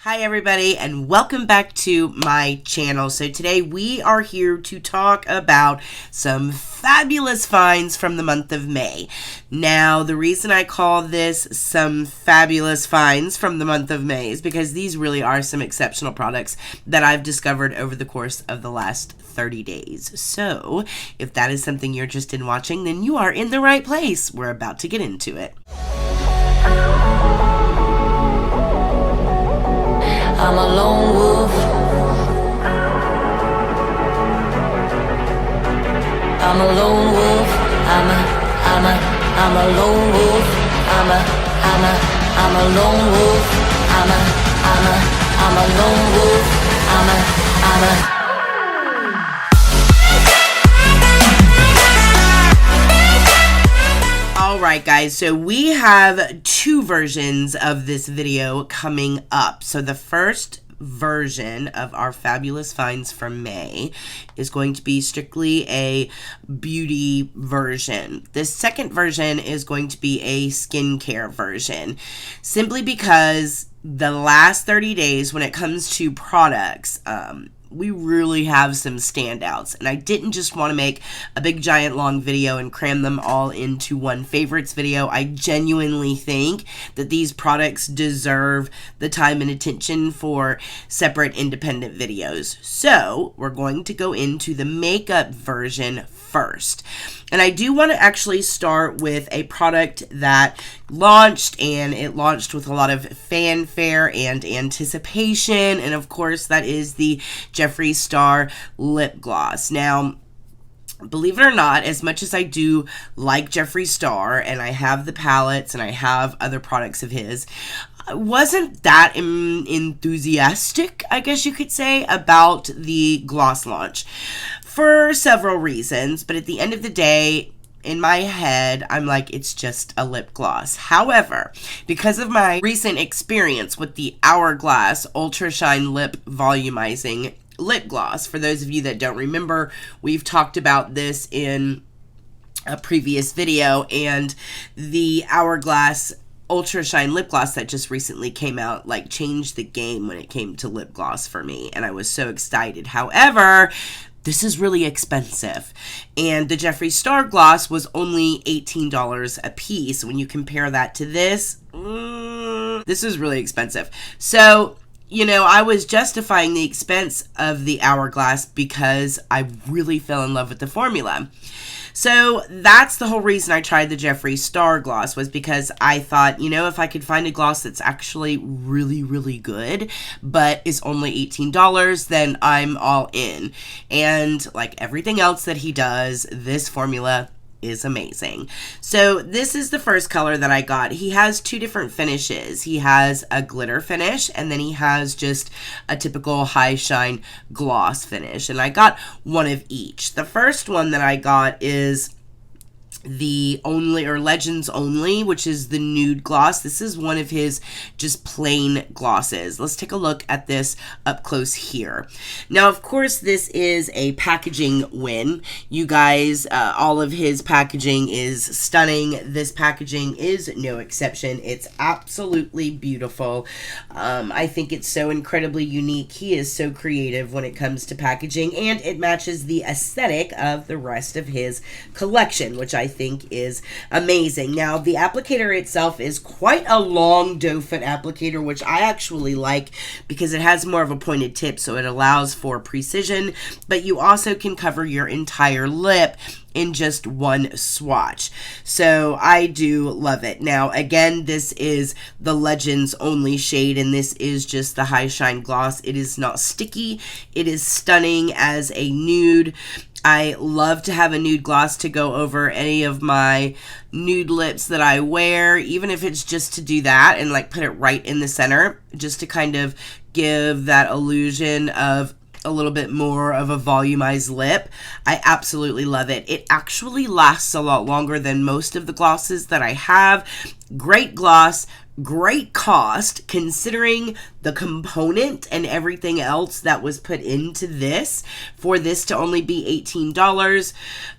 Hi everybody and welcome back to my channel. So today we are here to talk about some fabulous finds from the month of May. Now the reason I call this some fabulous finds from the month of May is because these really are some exceptional products that I've discovered over the course of the last 30 days. So if that is something you're interested in watching, then you are in the right place. We're about to get into it. I'm a lone wolf. I'm a lone wolf. I'm a lone wolf. I'm a lone wolf. I'm a lone wolf. Alright guys, so we have two versions of this video coming up. So the first version of our fabulous finds from May is going to be strictly a beauty version. The second version is going to be a skincare version, simply because the last 30 days when it comes to products, we really have some standouts, and I didn't just want to make a big giant long video and cram them all into one favorites video. I genuinely think that these products deserve the time and attention for separate independent videos. So we're going to go into the makeup version first. And I do want to actually start with a product that launched, and it launched with a lot of fanfare and anticipation, and of course that is the Jeffree Star lip gloss. Now, believe it or not, as much as I do like Jeffree Star, and I have the palettes and I have other products of his, I wasn't that enthusiastic, I guess you could say, about the gloss launch for several reasons. But at the end of the day, in my head, I'm like, it's just a lip gloss. However, because of my recent experience with the Hourglass Ultra Shine Lip Volumizing Lip Gloss, for those of you that don't remember, we've talked about this in a previous video, and the Hourglass Ultra Shine lip gloss that just recently came out like changed the game when it came to lip gloss for me, and I was so excited. However, this is really expensive, and the Jeffree Star gloss was only $18 a piece. When you compare that to this, this is really expensive. So, you know, I was justifying the expense of the Hourglass because I really fell in love with the formula. So that's the whole reason I tried the Jeffree Star gloss, was because I thought, you know, if I could find a gloss that's actually really, really good, but is only $18, then I'm all in. And like everything else that he does, this formula is amazing. So this is the first color that I got. He has two different finishes. He has a glitter finish, and then he has just a typical high shine gloss finish, and I got one of each. The first one that I got is the Only or Legends Only, which is the nude gloss. This is one of his just plain glosses. Let's take a look at this up close here. Now, of course, this is a packaging win. You guys, all of his packaging is stunning. This packaging is no exception. It's absolutely beautiful. I think it's so incredibly unique. He is so creative when it comes to packaging, and it matches the aesthetic of the rest of his collection, which I think is amazing. Now, the applicator itself is quite a long doe foot applicator, which I actually like because it has more of a pointed tip, so it allows for precision, but you also can cover your entire lip in just one swatch. So I do love it. Now, again, this is the Legends Only shade, and this is just the high shine gloss. It is not sticky. It is stunning as a nude. I love to have a nude gloss to go over any of my nude lips that I wear, even if it's just to do that and like put it right in the center, just to kind of give that illusion of a little bit more of a volumized lip. I absolutely love it. It actually lasts a lot longer than most of the glosses that I have. Great gloss, great cost considering the component and everything else that was put into this. For this to only be $18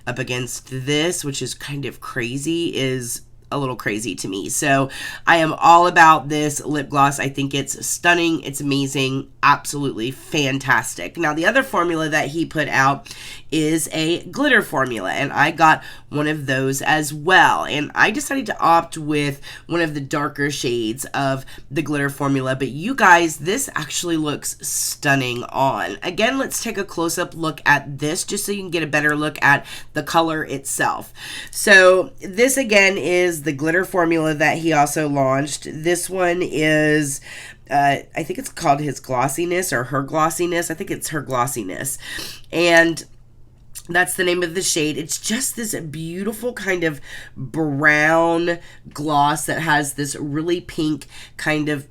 up against this, which is kind of crazy, is a little crazy to me. So I am all about this lip gloss. I think it's stunning. It's amazing. Absolutely fantastic. Now, the other formula that he put out is a glitter formula, and I got one of those as well. And I decided to opt with one of the darker shades of the glitter formula. But you guys, this actually looks stunning on. Again, let's take a close-up look at this just so you can get a better look at the color itself. So this again is the glitter formula that he also launched. This one is I think it's called his glossiness or her glossiness. I think it's her glossiness. And that's the name of the shade. It's just this beautiful kind of brown gloss that has this really pink kind of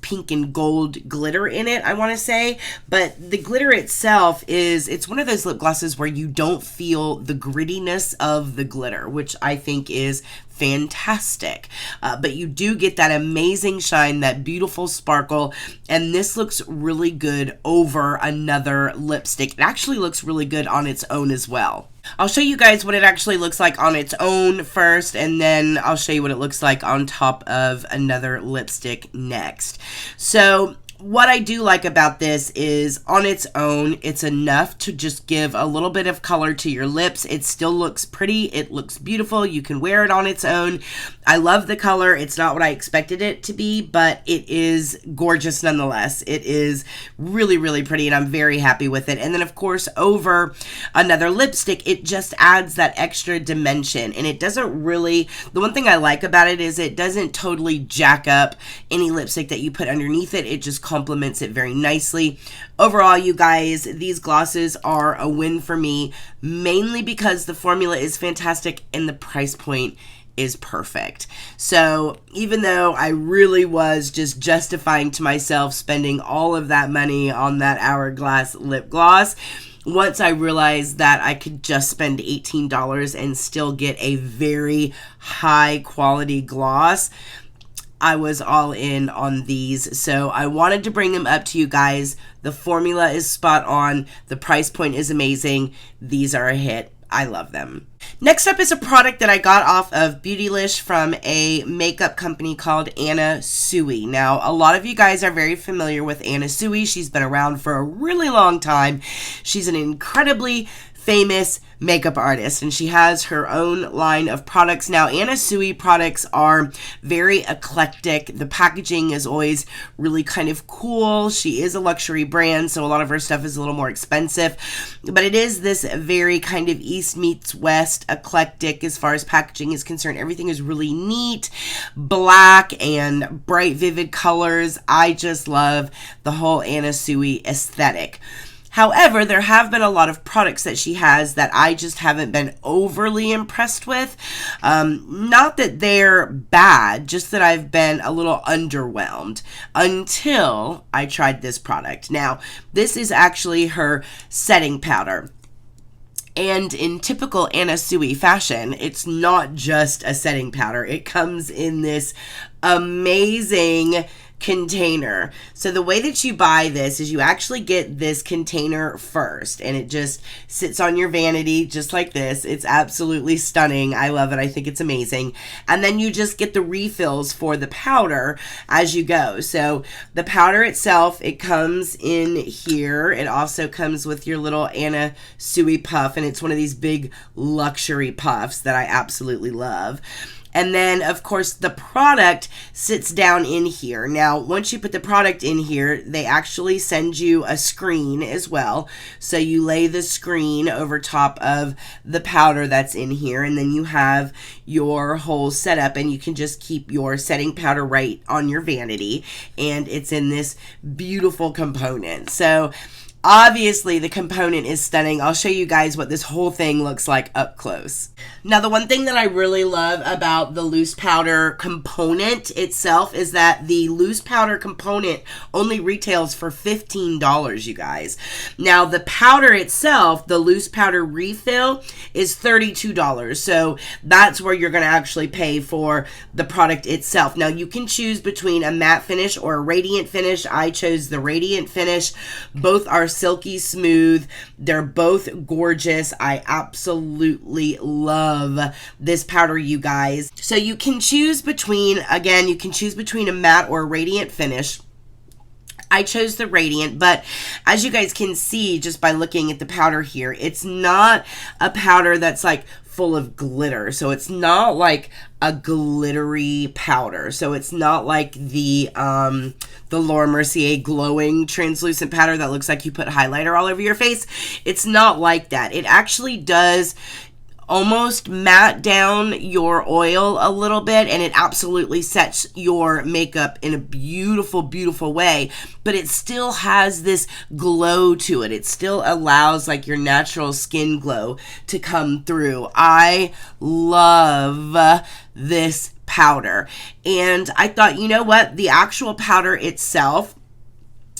pink and gold glitter in it, I want to say. But the glitter itself it's one of those lip glosses where you don't feel the grittiness of the glitter, which I think is fantastic. But you do get that amazing shine, that beautiful sparkle, and this looks really good over another lipstick. It actually looks really good on its own as well. I'll show you guys what it actually looks like on its own first, and then I'll show you what it looks like on top of another lipstick next. So what I do like about this is on its own, it's enough to just give a little bit of color to your lips. It still looks pretty. It looks beautiful. You can wear it on its own. I love the color. It's not what I expected it to be, but it is gorgeous nonetheless. It is really, really pretty, and I'm very happy with it. And then, of course, over another lipstick, it just adds that extra dimension, and it doesn't really, the one thing I like about it is it doesn't totally jack up any lipstick that you put underneath it. It just complements it very nicely. Overall, you guys, these glosses are a win for me, mainly because the formula is fantastic and the price point is perfect. So even though I really was just justifying to myself spending all of that money on that Hourglass lip gloss, once I realized that I could just spend $18 and still get a very high quality gloss, I was all in on these. So I wanted to bring them up to you guys. The formula is spot on. The price point is amazing. These are a hit. I love them. Next up is a product that I got off of Beautylish from a makeup company called Anna Sui. Now, a lot of you guys are very familiar with Anna Sui. She's been around for a really long time. She's an incredibly famous makeup artist, and she has her own line of products. Now, Anna Sui products are very eclectic. The packaging is always really kind of cool. She is a luxury brand, so a lot of her stuff is a little more expensive, but it is this very kind of East meets West eclectic as far as packaging is concerned. Everything is really neat, black and bright, vivid colors. I just love the whole Anna Sui aesthetic. However, there have been a lot of products that she has that I just haven't been overly impressed with. Not that they're bad, just that I've been a little underwhelmed until I tried this product. Now, this is actually her setting powder. And in typical Anna Sui fashion, it's not just a setting powder. It comes in this amazing container. So the way that you buy this is you actually get this container first, and it just sits on your vanity just like this. It's absolutely stunning. I love it. I think it's amazing. And then you just get the refills for the powder as you go. So the powder itself, it comes in here. It also comes with your little Anna Sui puff, and it's one of these big luxury puffs that I absolutely love. And then, of course, the product sits down in here. Now, once you put the product in here, they actually send you a screen as well. So you lay the screen over top of the powder that's in here, and then you have your whole setup, and you can just keep your setting powder right on your vanity, and it's in this beautiful component. So obviously, the component is stunning. I'll show you guys what this whole thing looks like up close. Now, the one thing that I really love about the loose powder component itself is that the loose powder component only retails for $15, you guys. Now, the powder itself, the loose powder refill, is $32. So that's where you're going to actually pay for the product itself. Now, you can choose between a matte finish or a radiant finish. I chose the radiant finish. Both are silky smooth. They're both gorgeous. I absolutely love this powder, you guys. So you can choose between, again, you can choose between a matte or a radiant finish. I chose the radiant, but as you guys can see just by looking at the powder here, it's not a powder that's like full of glitter. So it's not like a glittery powder. So it's not like the Laura Mercier glowing translucent powder that looks like you put highlighter all over your face. It's not like that. It actually does almost matte down your oil a little bit, and it absolutely sets your makeup in a beautiful, beautiful way, but it still has this glow to it. It still allows like your natural skin glow to come through. I love this powder, and I thought, you know what, the actual powder itself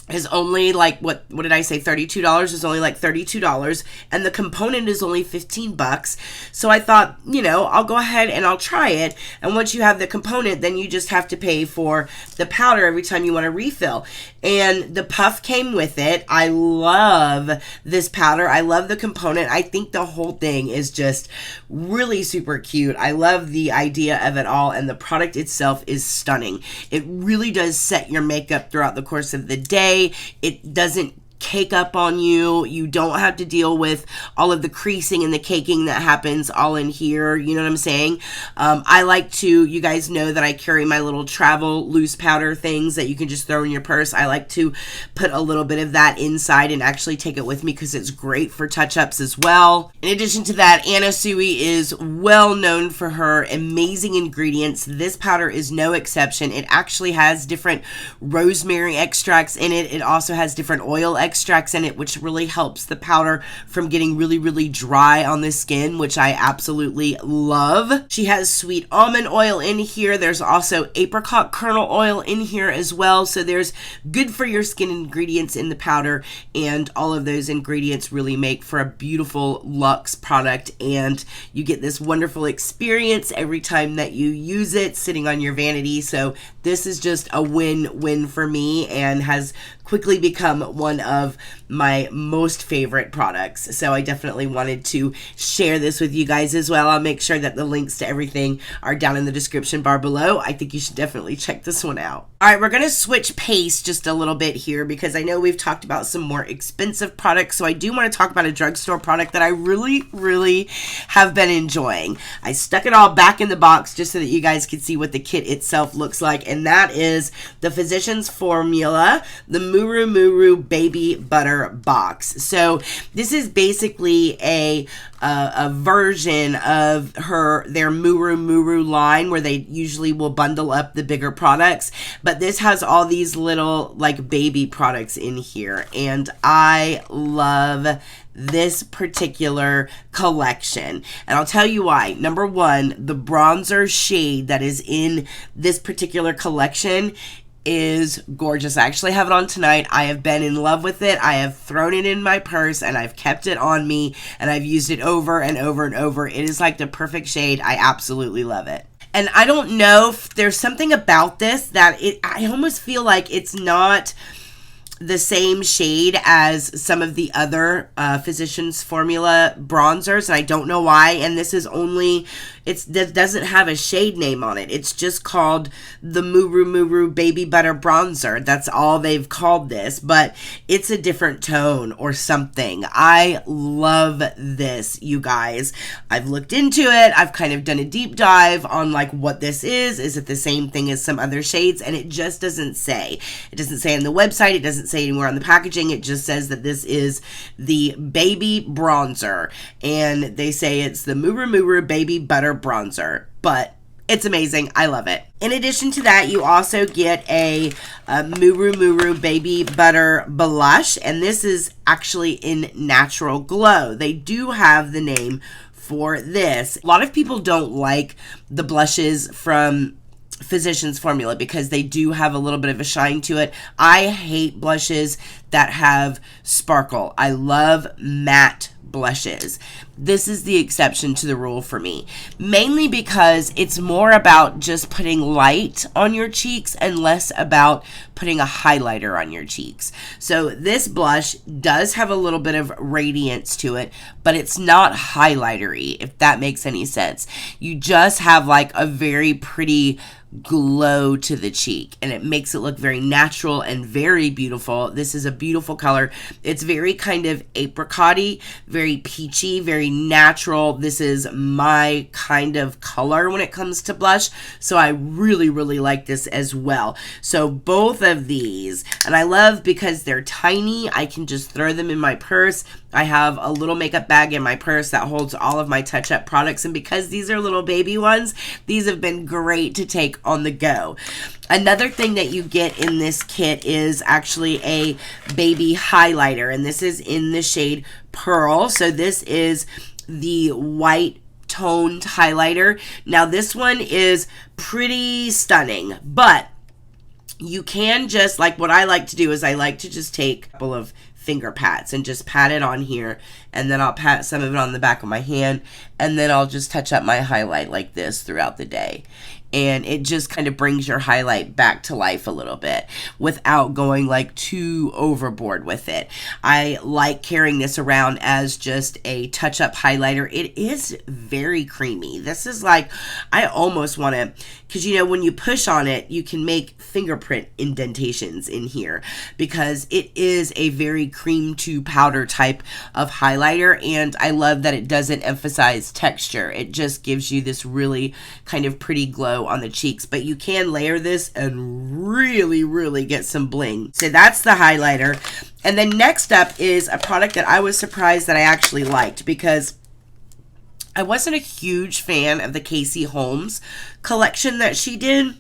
is only like, what did I say, $32? Is only like $32, and the component is only $15. So I thought, you know, I'll go ahead and I'll try it, and once you have the component, then you just have to pay for the powder every time you want to refill. And the puff came with it. I love this powder. I love the component. I think the whole thing is just really super cute. I love the idea of it all, and the product itself is stunning. It really does set your makeup throughout the course of the day. It doesn't cake up on you. You don't have to deal with all of the creasing and the caking that happens all in here. You know what I'm saying? I like to, you guys know that I carry my little travel loose powder things that you can just throw in your purse. I like to put a little bit of that inside and actually take it with me because it's great for touch-ups as well. In addition to that, Anna Sui is well known for her amazing ingredients. This powder is no exception. It actually has different rosemary extracts in it. It also has different oil extracts in it, which really helps the powder from getting really, really dry on the skin, which I absolutely love. She has sweet almond oil in here. There's also apricot kernel oil in here as well. So there's good for your skin ingredients in the powder, and all of those ingredients really make for a beautiful luxe product, and you get this wonderful experience every time that you use it sitting on your vanity. So this is just a win-win for me, and has quickly become one of my most favorite products. So I definitely wanted to share this with you guys as well. I'll make sure that the links to everything are down in the description bar below. I think you should definitely check this one out. All right, we're going to switch pace just a little bit here because I know we've talked about some more expensive products. So I do want to talk about a drugstore product that I really, really have been enjoying. I stuck it all back in the box just so that you guys can see what the kit itself looks like. And that is the Physicians Formula, the Muru Muru Baby Butter Box. So this is basically a version of their Muru Muru line where they usually will bundle up the bigger products, but this has all these little like baby products in here, and I love this particular collection, and I'll tell you why. Number one, the bronzer shade that is in this particular collection is gorgeous. I actually have it on tonight. I have been in love with it. I have thrown it in my purse and I've kept it on me, and I've used it over and over and over. It is like the perfect shade. I absolutely love it. And I don't know if there's something about this that I almost feel like it's not the same shade as some of the other Physicians Formula bronzers, and I don't know why. And this is only, it doesn't have a shade name on it. It's just called the Muru Muru Baby Butter Bronzer. That's all they've called this, but it's a different tone or something. I love this, you guys. I've looked into it. I've kind of done a deep dive on like what this is. Is it the same thing as some other shades? And it just doesn't say. It doesn't say on the website. It doesn't say anywhere on the packaging. It just says that this is the baby bronzer, and they say it's the Muru Muru Baby Butter Bronzer, but it's amazing. I love it. In addition to that, you also get a Muru Muru Baby Butter Blush, and this is actually in Natural Glow. They do have the name for this. A lot of people don't like the blushes from Physicians Formula because they do have a little bit of a shine to it. I hate blushes that have sparkle. I love matte blushes. This is the exception to the rule for me, mainly because it's more about just putting light on your cheeks and less about putting a highlighter on your cheeks. So this blush does have a little bit of radiance to it, but it's not highlightery, if that makes any sense. You just have like a very pretty glow to the cheek, and it makes it look very natural and very beautiful. This is a beautiful color. It's very kind of apricot-y, very peachy, very natural. This is my kind of color when it comes to blush, so I really, really like this as well. So both of these, and I love because they're tiny, I can just throw them in my purse. I have a little makeup bag in my purse that holds all of my touch-up products, and because these are little baby ones, these have been great to take on the go. Another thing that you get in this kit is actually a baby highlighter, and this is in the shade Pearl. So this is the white toned highlighter. Now this one is pretty stunning, but you can just, like what I like to do is I like to just take a couple of finger pats and just pat it on here, and then I'll pat some of it on the back of my hand, and then I'll just touch up my highlight like this throughout the day. And it just kind of brings your highlight back to life a little bit without going like too overboard with it. I like carrying this around as just a touch-up highlighter. It is very creamy. This is like, I almost want to, because you know when you push on it, you can make fingerprint indentations in here because it is a very cream to powder type of highlighter, and I love that it doesn't emphasize texture. It just gives you this really kind of pretty glow on the cheeks, but you can layer this and really, really get some bling. So that's the highlighter. And then next up is a product that I was surprised that I actually liked, because I wasn't a huge fan of the Casey Holmes collection that she did.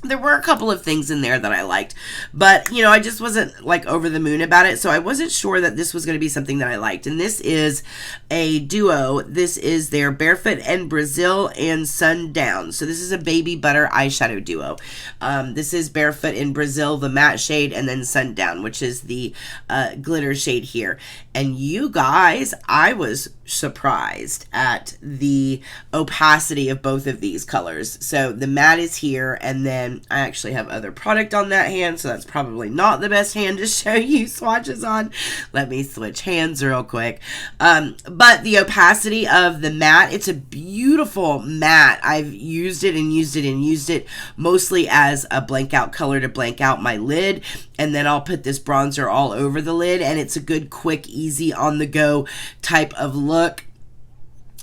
There were a couple of things in there that I liked, but, you know, I just wasn't, like, over the moon about it, so I wasn't sure that this was going to be something that I liked. And this is a duo. This is their Barefoot in Brazil and Sundown. So this is a baby butter eyeshadow duo. This is Barefoot in Brazil, the matte shade, and then Sundown, which is the glitter shade here. And you guys, I was surprised at the opacity of both of these colors. So the matte is here, and then I actually have other product on that hand, so that's probably not the best hand to show you swatches on. Let me switch hands real quick. But the opacity of the matte, it's a beautiful matte. I've used it and used it and used it mostly as a blank out color to blank out my lid, and then I'll put this bronzer all over the lid, and it's a good, quick, easy, on-the-go type of look.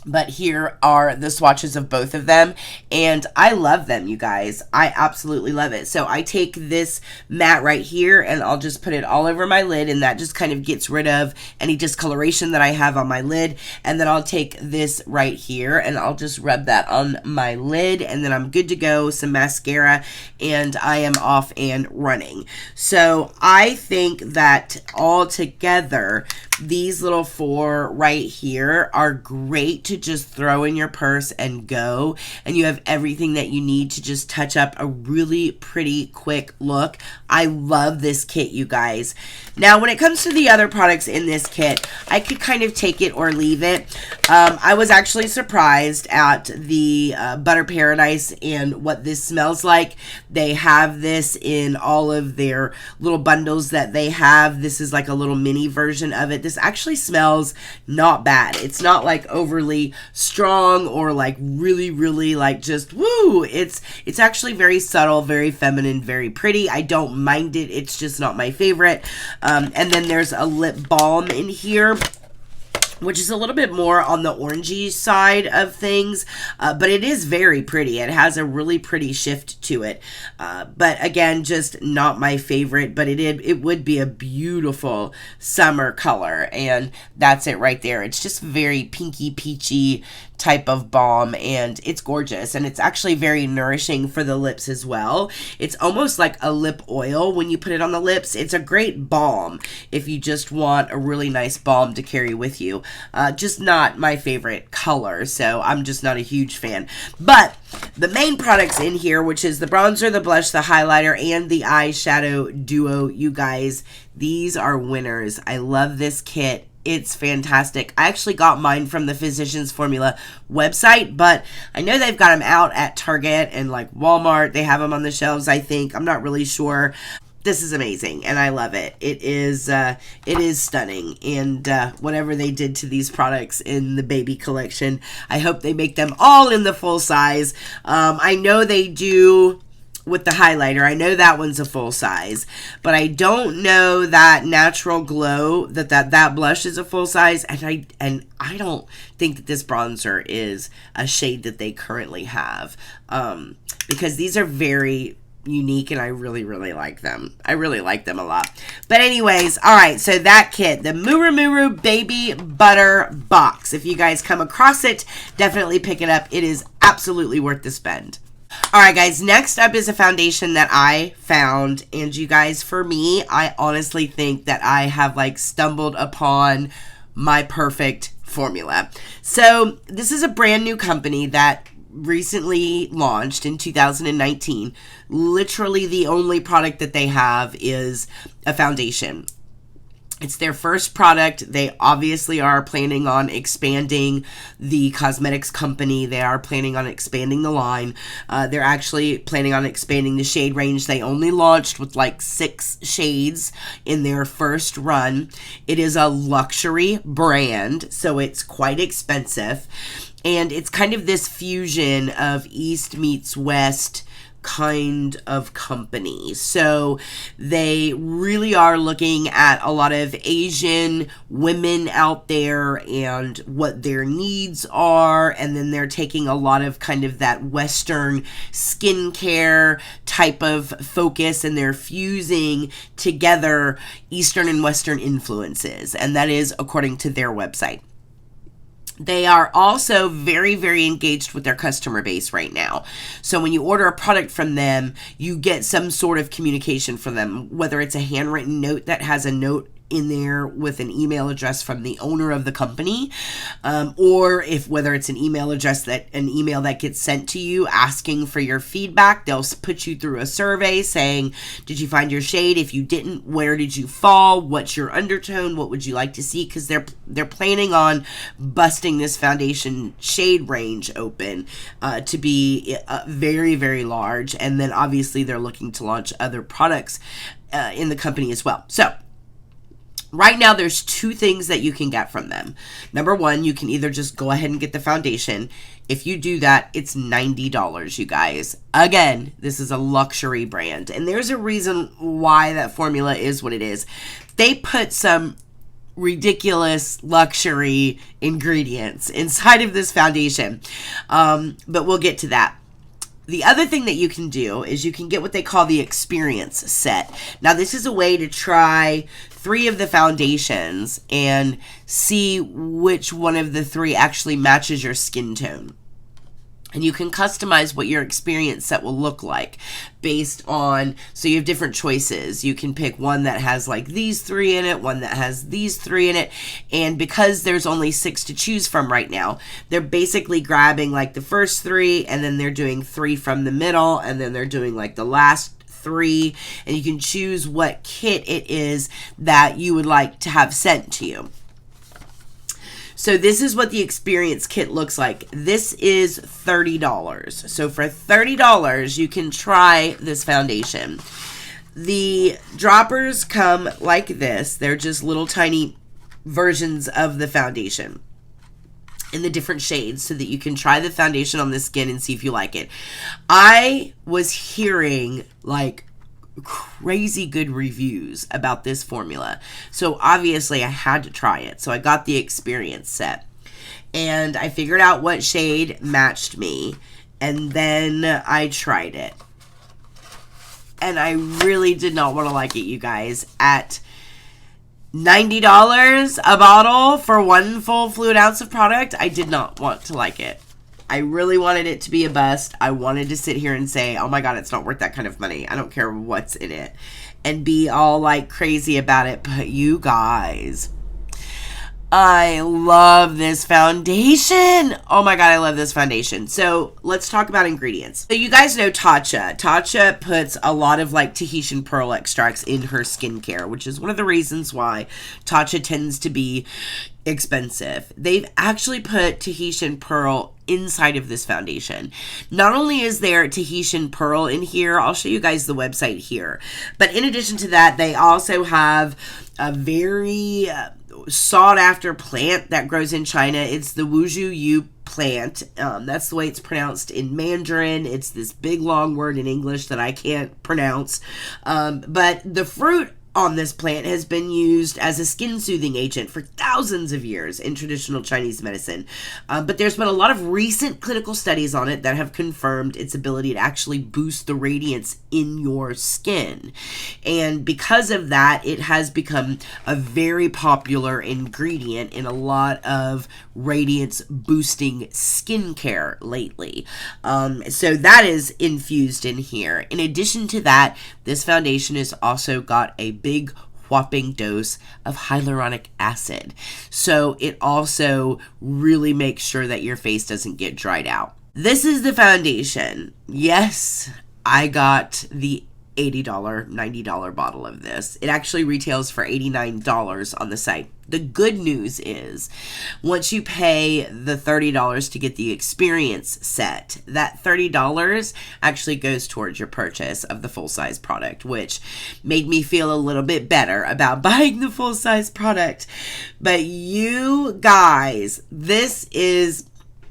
But here are the swatches of both of them, and I love them, you guys. I absolutely love it. So I take this matte right here, and I'll just put it all over my lid, and that just kind of gets rid of any discoloration that I have on my lid. And then I'll take this right here, and I'll just rub that on my lid, and then I'm good to go. Some mascara, and I am off and running. So I think that all together, these little four right here are great to just throw in your purse and go, and you have everything that you need to just touch up a really pretty quick look. I love this kit, you guys. Now when it comes to the other products in this kit, I could kind of take it or leave it. I was actually surprised at the Butter Paradise and what this smells like. They have this in all of their little bundles that they have. This is like a little mini version of it. This actually smells not bad. It's not like overly strong or like really, really like just woo. It's actually very subtle, very feminine, very pretty. I don't mind it. It's just not my favorite. And then there's a lip balm in here, which is a little bit more on the orangey side of things, but it is very pretty. It has a really pretty shift to it, but again, just not my favorite, but it would be a beautiful summer color, and that's it right there. It's just very pinky peachy type of balm, and it's gorgeous, and it's actually very nourishing for the lips as well. It's almost like a lip oil when you put it on the lips. It's a great balm if you just want a really nice balm to carry with you. Just not my favorite color, so I'm just not a huge fan. But the main products in here, which is the bronzer, the blush, the highlighter, and the eyeshadow duo, you guys, these are winners. I love this kit It's fantastic. I actually got mine from the Physicians Formula website, but I know they've got them out at Target and like Walmart. They have them on the shelves, I think. I'm not really sure. This is amazing, and I love it. It is stunning, and whatever they did to these products in the baby collection, I hope they make them all in the full size. I know they do with the highlighter. I know that one's a full size, but I don't know that Natural Glow, that blush is a full size, and I don't think that this bronzer is a shade that they currently have, because these are very unique, and I really, really like them. I really like them a lot. But anyways, all right, so that kit, the Muru Baby Butter Box. If you guys come across it, definitely pick it up. It is absolutely worth the spend. All right, guys, next up is a foundation that I found, and you guys, for me, I honestly think that I have like stumbled upon my perfect formula. So this is a brand new company that recently launched in 2019. Literally the only product that they have is a foundation. It's their first product. They obviously are planning on expanding the cosmetics company. They are planning on expanding the line. They're actually planning on expanding the shade range. They only launched with like 6 shades in their first run. It is a luxury brand, so it's quite expensive. And it's kind of this fusion of East meets West kind of company. So they really are looking at a lot of Asian women out there and what their needs are, and then they're taking a lot of kind of that Western skincare type of focus, and they're fusing together Eastern and Western influences, and that is according to their website. They are also very, very engaged with their customer base right now. So when you order a product from them, you get some sort of communication from them, whether it's a handwritten note that has a note in there with an email address from the owner of the company, or whether it's an email that gets sent to you asking for your feedback. They'll put you through a survey saying, did you find your shade? If you didn't, where did you fall? What's your undertone? What would you like to see? Because they're planning on busting this foundation shade range open to be very, very large, and then obviously they're looking to launch other products in the company as well. So right now, there's 2 things that you can get from them. Number 1, you can either just go ahead and get the foundation. If you do that, it's $90, you guys. Again, this is a luxury brand, and there's a reason why that formula is what it is. They put some ridiculous luxury ingredients inside of this foundation, but we'll get to that. The other thing that you can do is you can get what they call the experience set. Now, this is a way to try 3 of the foundations and see which one of the 3 actually matches your skin tone. And you can customize what your experience set will look like based on, so you have different choices. You can pick one that has like these 3 in it, one that has these 3 in it. And because there's only 6 to choose from right now, they're basically grabbing like the first 3, and then they're doing 3 from the middle, and then they're doing like the last 3. And you can choose what kit it is that you would like to have sent to you. So this is what the experience kit looks like. This is $30. So for $30, you can try this foundation. The droppers come like this. They're just little tiny versions of the foundation in the different shades so that you can try the foundation on the skin and see if you like it. I was hearing like crazy good reviews about this formula, so obviously I had to try it. So I got the experience set, and I figured out what shade matched me, and then I tried it, and I really did not want to like it, you guys. At $90 a bottle for 1 full fluid ounce of product, I did not want to like it. I really wanted it to be a bust. I wanted to sit here and say, oh my God, it's not worth that kind of money. I don't care what's in it, and be all like crazy about it. But you guys, I love this foundation. Oh my God, I love this foundation. So let's talk about ingredients. So you guys know Tatcha. Tatcha puts a lot of like Tahitian pearl extracts in her skincare, which is one of the reasons why Tatcha tends to be expensive. They've actually put Tahitian pearl inside of this foundation. Not only is there Tahitian pearl in here, I'll show you guys the website here, but in addition to that, they also have a very sought after plant that grows in China. It's the Wuzhu Yu plant. That's the way it's pronounced in Mandarin. It's this big long word in English that I can't pronounce. But the fruit on this plant has been used as a skin soothing agent for thousands of years in traditional Chinese medicine. But there's been a lot of recent clinical studies on it that have confirmed its ability to actually boost the radiance in your skin. And because of that, it has become a very popular ingredient in a lot of radiance boosting skincare lately. So that is infused in here. In addition to that, this foundation has also got a big whopping dose of hyaluronic acid. So it also really makes sure that your face doesn't get dried out. This is the foundation. Yes, I got the $80, $90 bottle of this. It actually retails for $89 on the site. The good news is once you pay the $30 to get the experience set, that $30 actually goes towards your purchase of the full-size product, which made me feel a little bit better about buying the full-size product. But you guys, this is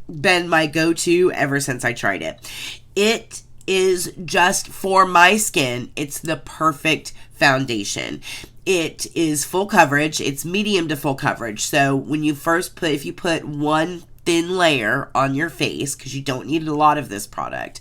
been my go-to ever since I tried it. It is just for my skin. It's the perfect foundation. It is full coverage. It's medium to full coverage. So when you first if you put one thin layer on your face, because you don't need a lot of this product,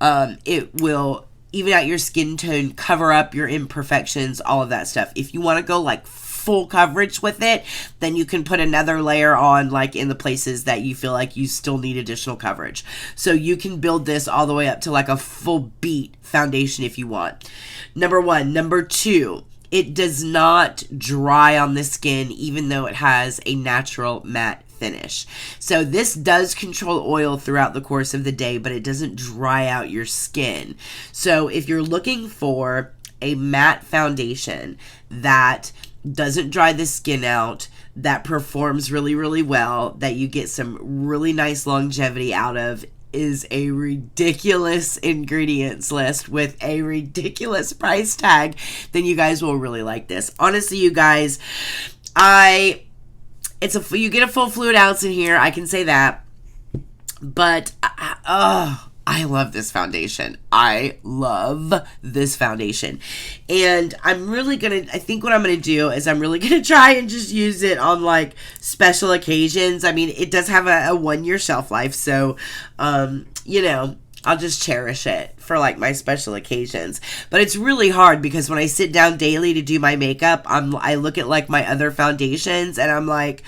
it will even out your skin tone, cover up your imperfections, all of that stuff. If you want to go like full coverage with it, then you can put another layer on like in the places that you feel like you still need additional coverage. So you can build this all the way up to like a full beat foundation if you want. Number one. Number two, it does not dry on the skin even though it has a natural matte finish. So this does control oil throughout the course of the day, but it doesn't dry out your skin. So if you're looking for a matte foundation that doesn't dry the skin out, that performs really, really well, that you get some really nice longevity out of, is a ridiculous ingredients list with a ridiculous price tag, then you guys will really like this. Honestly, you guys, you get a full fluid ounce in here, I can say that, but I love this foundation. I love this foundation. And I think what I'm going to do is I'm really going to try and just use it on like special occasions. I mean, it does have a 1-year shelf life. So, you know, I'll just cherish it for like my special occasions. But it's really hard because when I sit down daily to do my makeup, I look at like my other foundations and I'm like,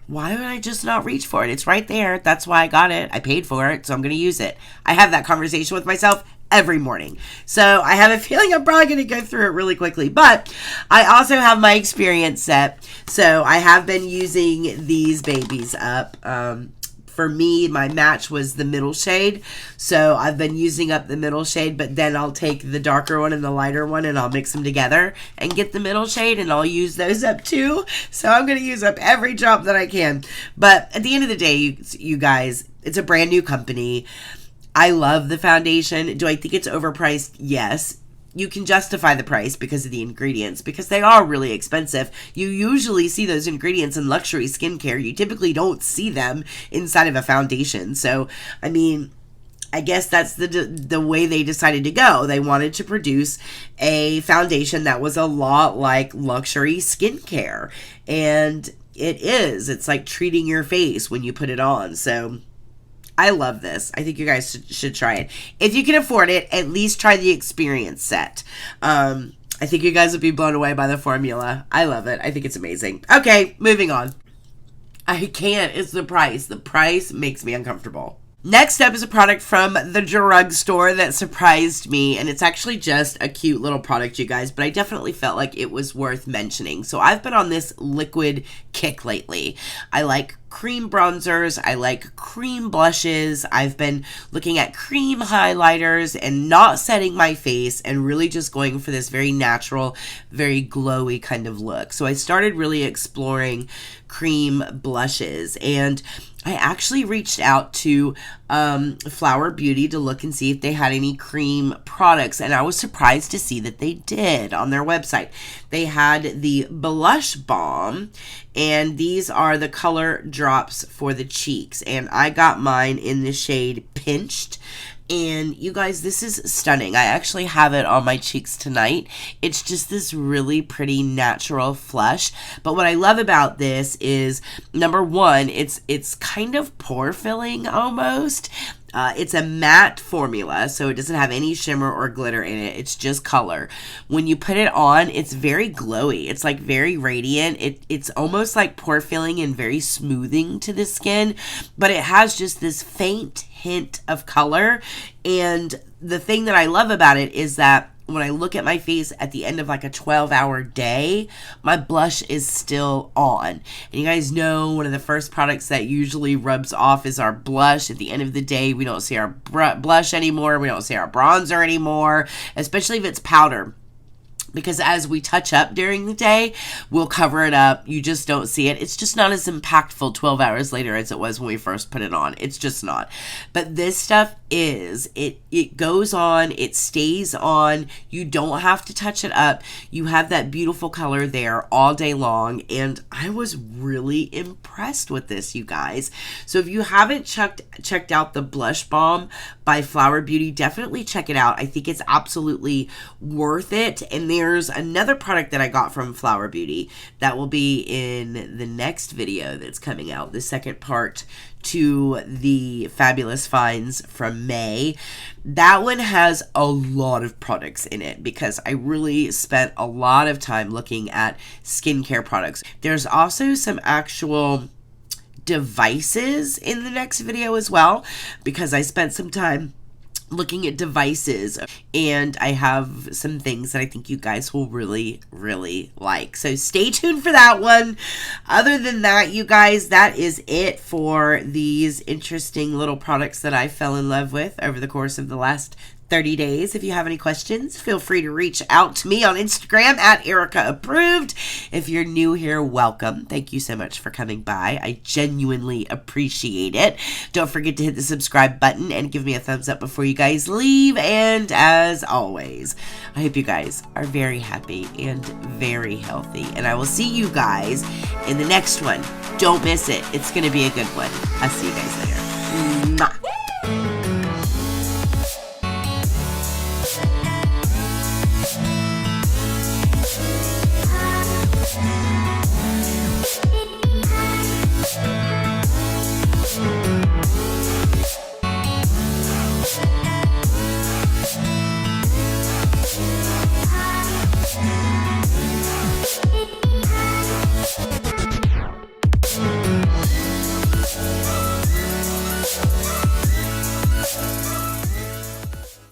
why would I just not reach for it? It's right there. That's why I got it. I paid for it, so I'm going to use it. I have that conversation with myself every morning. So I have a feeling I'm probably going to go through it really quickly. But I also have my experience set. So I have been using these babies up. For me, my match was the middle shade. So I've been using up the middle shade, but then I'll take the darker one and the lighter one and I'll mix them together and get the middle shade, and I'll use those up too. So I'm going to use up every drop that I can. But at the end of the day, you guys, it's a brand new company. I love the foundation. Do I think it's overpriced? Yes. You can justify the price because of the ingredients, because they are really expensive. You usually see those ingredients in luxury skincare. You typically don't see them inside of a foundation. So, I mean, I guess that's the way they decided to go. They wanted to produce a foundation that was a lot like luxury skincare. And it is. It's like treating your face when you put it on. So I love this. I think you guys should try it. If you can afford it, at least try the experience set. I think you guys would be blown away by the formula. I love it. I think it's amazing. Okay, moving on. I can't. It's the price. The price makes me uncomfortable. Next up is a product from the drugstore that surprised me, and it's actually just a cute little product, you guys, but I definitely felt like it was worth mentioning. So I've been on this liquid kick lately. I like cream bronzers, I like cream blushes, I've been looking at cream highlighters and not setting my face and really just going for this very natural, very glowy kind of look. So I started really exploring cream blushes, and I actually reached out to Flower Beauty to look and see if they had any cream products, and I was surprised to see that they did on their website. They had the Blush Balm, and these are the color drops for the cheeks, and I got mine in the shade Pinched. And you guys, this is stunning. I actually have it on my cheeks tonight. It's just this really pretty natural flush. But what I love about this is, number one, it's kind of pore filling almost. It's a matte formula, so it doesn't have any shimmer or glitter in it. It's just color. When you put it on, it's very glowy. It's like very radiant. It's almost like pore filling and very smoothing to the skin, but it has just this faint hint of color. And the thing that I love about it is that when I look at my face at the end of like a 12-hour day, my blush is still on. And you guys know one of the first products that usually rubs off is our blush. At the end of the day, we don't see our blush anymore. We don't see our bronzer anymore, especially if it's powder. Because as we touch up during the day, we'll cover it up. You just don't see it. It's just not as impactful 12 hours later as it was when we first put it on. It's just not. But this stuff is. It goes on. It stays on. You don't have to touch it up. You have that beautiful color there all day long. And I was really impressed with this, you guys. So if you haven't checked out the Blush Balm by Flower Beauty, definitely check it out. I think it's absolutely worth it. And there's another product that I got from Flower Beauty that will be in the next video that's coming out, the second part to the Fabulous Finds from May. That one has a lot of products in it because I really spent a lot of time looking at skincare products. There's also some actual devices in the next video as well, because I spent some time looking at devices, and I have some things that I think you guys will really, really like. So stay tuned for that one. Other than that, you guys, that is it for these interesting little products that I fell in love with over the course of the last 30 days. If you have any questions, feel free to reach out to me on Instagram at ErikaApproved. If you're new here, welcome. Thank you so much for coming by. I genuinely appreciate it. Don't forget to hit the subscribe button and give me a thumbs up before you guys leave. And as always, I hope you guys are very happy and very healthy. And I will see you guys in the next one. Don't miss it. It's going to be a good one. I'll see you guys later.